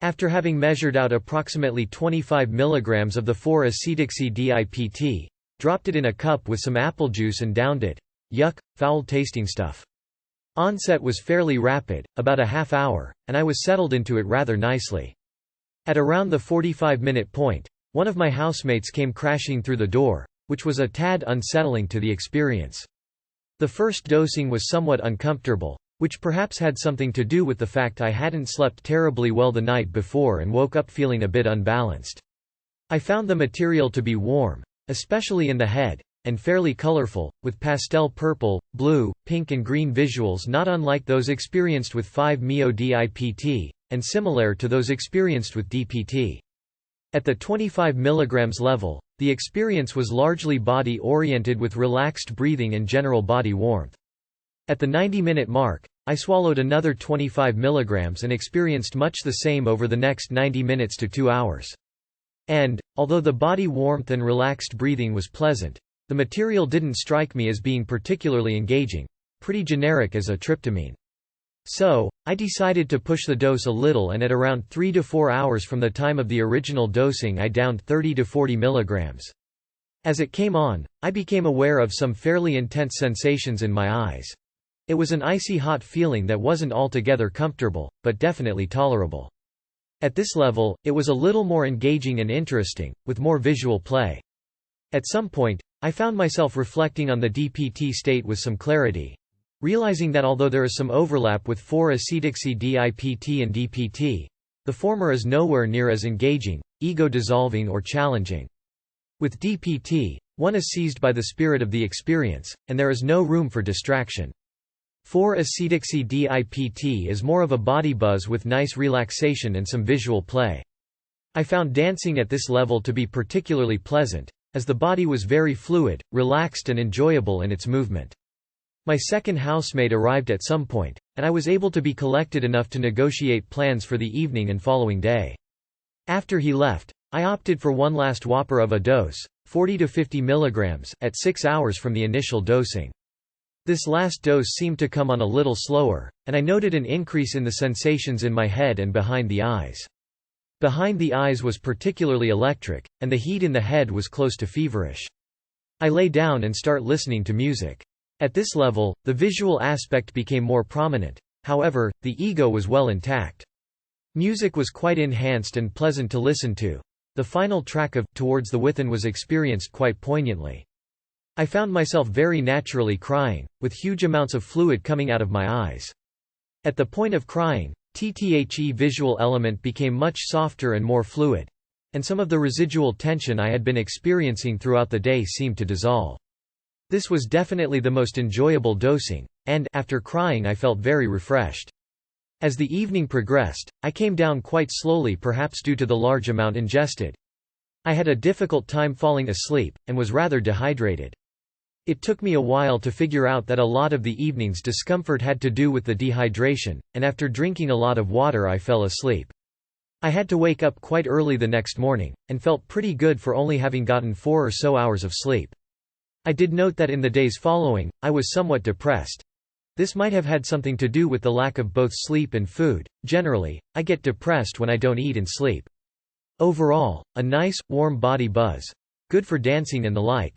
After having measured out approximately 25 mg of the 4-Acetoxy DiPT, dropped it in a cup with some apple juice and downed it. Yuck, foul-tasting stuff. Onset was fairly rapid, about a half hour, and I was settled into it rather nicely. At around the 45-minute point, one of my housemates came crashing through the door, which was a tad unsettling to the experience. The first dosing was somewhat uncomfortable, which perhaps had something to do with the fact I hadn't slept terribly well the night before and woke up feeling a bit unbalanced. I found the material to be warm, especially in the head, and fairly colorful, with pastel purple, blue, pink and green visuals not unlike those experienced with 5-MeO-DiPT, and similar to those experienced with DPT. At the 25 mg level, the experience was largely body-oriented with relaxed breathing and general body warmth. At the 90-minute mark, I swallowed another 25 mg and experienced much the same over the next 90 minutes to 2 hours. And, although the body warmth and relaxed breathing was pleasant, the material didn't strike me as being particularly engaging, pretty generic as a tryptamine. So, I decided to push the dose a little, and at around 3 to 4 hours from the time of the original dosing I downed 30 to 40 mg. As it came on, I became aware of some fairly intense sensations in my eyes. It was an icy hot feeling that wasn't altogether comfortable, but definitely tolerable. At this level, it was a little more engaging and interesting, with more visual play. At some point, I found myself reflecting on the DPT state with some clarity, realizing that although there is some overlap with 4-Acetoxy DiPT and DPT, the former is nowhere near as engaging, ego-dissolving or challenging. With DPT, one is seized by the spirit of the experience, and there is no room for distraction. 4-Acetoxy DiPT is more of a body buzz with nice relaxation and some visual play. I found dancing at this level to be particularly pleasant, as the body was very fluid, relaxed and enjoyable in its movement. My second housemate arrived at some point, and I was able to be collected enough to negotiate plans for the evening and following day. After he left, I opted for one last whopper of a dose, 40 to 50 mg, at 6 hours from the initial dosing. This last dose seemed to come on a little slower, and I noted an increase in the sensations in my head and behind the eyes. Behind the eyes was particularly electric, and the heat in the head was close to feverish. I lay down and start listening to music. At this level, the visual aspect became more prominent. However, the ego was well intact. Music was quite enhanced and pleasant to listen to. The final track of Towards the Within was experienced quite poignantly. I found myself very naturally crying, with huge amounts of fluid coming out of my eyes. At the point of crying, TTHE visual element became much softer and more fluid, and some of the residual tension I had been experiencing throughout the day seemed to dissolve. This was definitely the most enjoyable dosing, and, after crying, I felt very refreshed. As the evening progressed, I came down quite slowly, perhaps due to the large amount ingested. I had a difficult time falling asleep, and was rather dehydrated. It took me a while to figure out that a lot of the evening's discomfort had to do with the dehydration, and after drinking a lot of water I fell asleep. I had to wake up quite early the next morning, and felt pretty good for only having gotten 4 or so hours of sleep. I did note that in the days following, I was somewhat depressed. This might have had something to do with the lack of both sleep and food. Generally, I get depressed when I don't eat and sleep. Overall, a nice, warm body buzz. Good for dancing and the like.